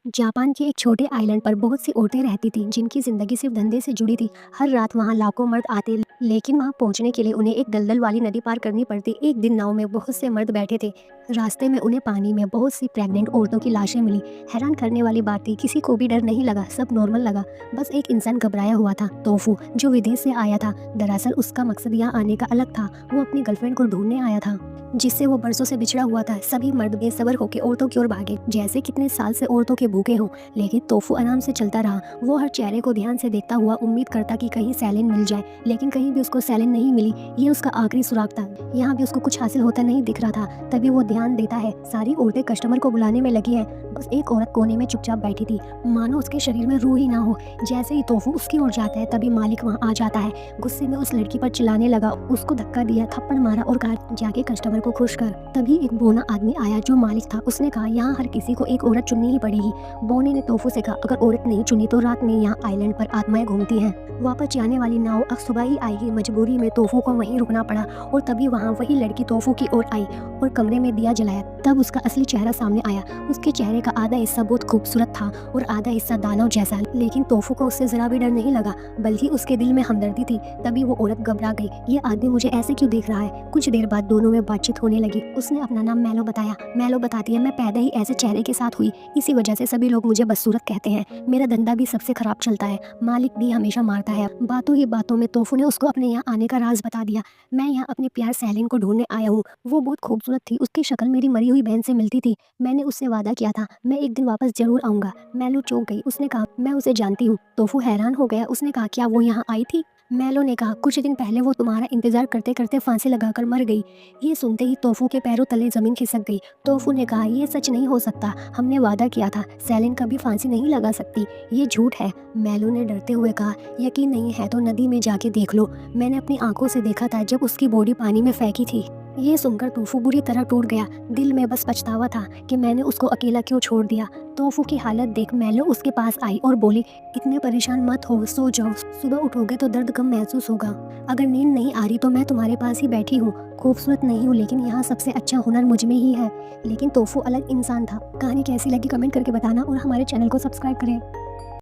Japan के एक छोटे आइलैंड पर बहुत सी औरतें रहती थीं जिनकी जिंदगी सिर्फ धंधे से जुड़ी थी। हर रात वहां लाखों मर्द आते, लेकिन वहां पहुंचने के लिए उन्हें एक दलदल वाली नदी पार करनी पड़ती। एक दिन नाव में बहुत से मर्द बैठे थे। रास्ते में उन्हें पानी में बहुत सी प्रेग्नेंट औरतों की लाशें मिली। हैरान करने वाली बात थी, किसी को भी डर नहीं लगा, सब नॉर्मल लगा। बस एक इंसान घबराया हुआ था, तोफू, जो विदेश से आया था। दरअसल उसका मकसद यहाँ आने का अलग था। वो अपनी गर्लफ्रेंड को ढूंढने आया था जिससे वो बरसों से बिछड़ा हुआ था। सभी मर्द बेसब्र होकर औरतों की ओर भागे, जैसे कितने साल से औरतों के भूखे हों। लेकिन तोफू आराम से चलता रहा। वो हर चेहरे को ध्यान से देखता हुआ उम्मीद करता कि कहीं सैलिन मिल जाए, लेकिन कहीं भी उसको सैलिन नहीं मिली। ये उसका आखिरी सुराग था। यहाँ भी उसको कुछ हासिल होता नहीं दिख रहा था। तभी वो ध्यान देता है, सारी औरतें कस्टमर को बुलाने में लगी हैं। बस एक औरत कोने में चुपचाप बैठी थी, मानो उसके शरीर में रूह ही ना हो। जैसे ही तोफू उसकी ओर जाता है, तभी मालिक वहाँ आ जाता है। गुस्से में उस लड़की पर चिल्लाने लगा, उसको धक्का दिया, थप्पड़ मारा और कहा, जाके कस्टमर को खुश कर। तभी एक बोना आदमी आया जो मालिक था। उसने कहा, यहाँ हर किसी को एक औरत चुननी ही पड़ेगी। बोने ने तोफू से कहा, अगर औरत नहीं चुनी तो रात में यहाँ आइलैंड पर आत्माएं घूमती हैं, वापस जाने वाली नाव अब सुबह ही आएगी। मजबूरी में तोफू को वहीं रुकना पड़ा। और तभी वहाँ वही लड़की तोफू की ओर आई और कमरे में दिया जलाया। तब उसका असली चेहरा सामने आया। उसके चेहरे का आधा हिस्सा बहुत खूबसूरत था और आधा हिस्सा दानव जैसा। लेकिन तोफू को उससे जरा भी डर नहीं लगा, बल्कि उसके दिल में हमदर्दी थी। तभी वो औरत घबरा गई, ये आदमी मुझे ऐसे क्यों देख रहा है। कुछ देर बाद दोनों में बातचीत होने लगी। उसने अपना नाम मैलो बताया। मैलो बताती है, मैं पैदा ही ऐसे चेहरे के साथ हुई, इसी वजह से सभी लोग मुझे बदसूरत कहते हैं। मेरा धंधा भी सबसे खराब चलता है, मालिक भी हमेशा मारता है। बातों ही बातों में तोफू ने उसको अपने यहाँ आने का राज बता दिया। मैं यहाँ अपने प्यार सैलिन को ढूंढने आया हूँ। वो बहुत खूबसूरत थी, उसकी शक्ल मेरी मरी हुई बहन से मिलती थी। मैंने उससे वादा किया था, मैं एक दिन वापस जरूर आऊंगा। मैलो चौंक गई। उसने कहा, मैं उसे जानती हूँ। तोफू हैरान हो गया। उसने कहा, क्या वो यहाँ आई थी। मैलो ने कहा, कुछ दिन पहले वो तुम्हारा इंतजार करते करते फांसी लगाकर मर गई। ये सुनते ही तोफू के पैरों तले जमीन खिसक गई। तोफू ने कहा, ये सच नहीं हो सकता, हमने वादा किया था, सैलिन कभी फांसी नहीं लगा सकती, ये झूठ है। मैलो ने डरते हुए कहा, यकीन नहीं है तो नदी में जाके देख लो, मैंने अपनी आंखों से देखा था जब उसकी बॉडी पानी में फेंकी थी। ये सुनकर तोफू बुरी तरह टूट गया। दिल में बस पछतावा था कि मैंने उसको अकेला क्यों छोड़ दिया। तोफू की हालत देख मैलो उसके पास आई और बोली, इतने परेशान मत हो, सो जाओ, सुबह उठोगे तो दर्द कम महसूस होगा। अगर नींद नहीं आ रही तो मैं तुम्हारे पास ही बैठी हूँ। खूबसूरत नहीं हूँ, लेकिन यहाँ सबसे अच्छा हुनर मुझ में ही है। लेकिन तोफू अलग इंसान था। कहानी कैसी लगी कमेंट करके बताना और हमारे चैनल को सब्सक्राइब करें।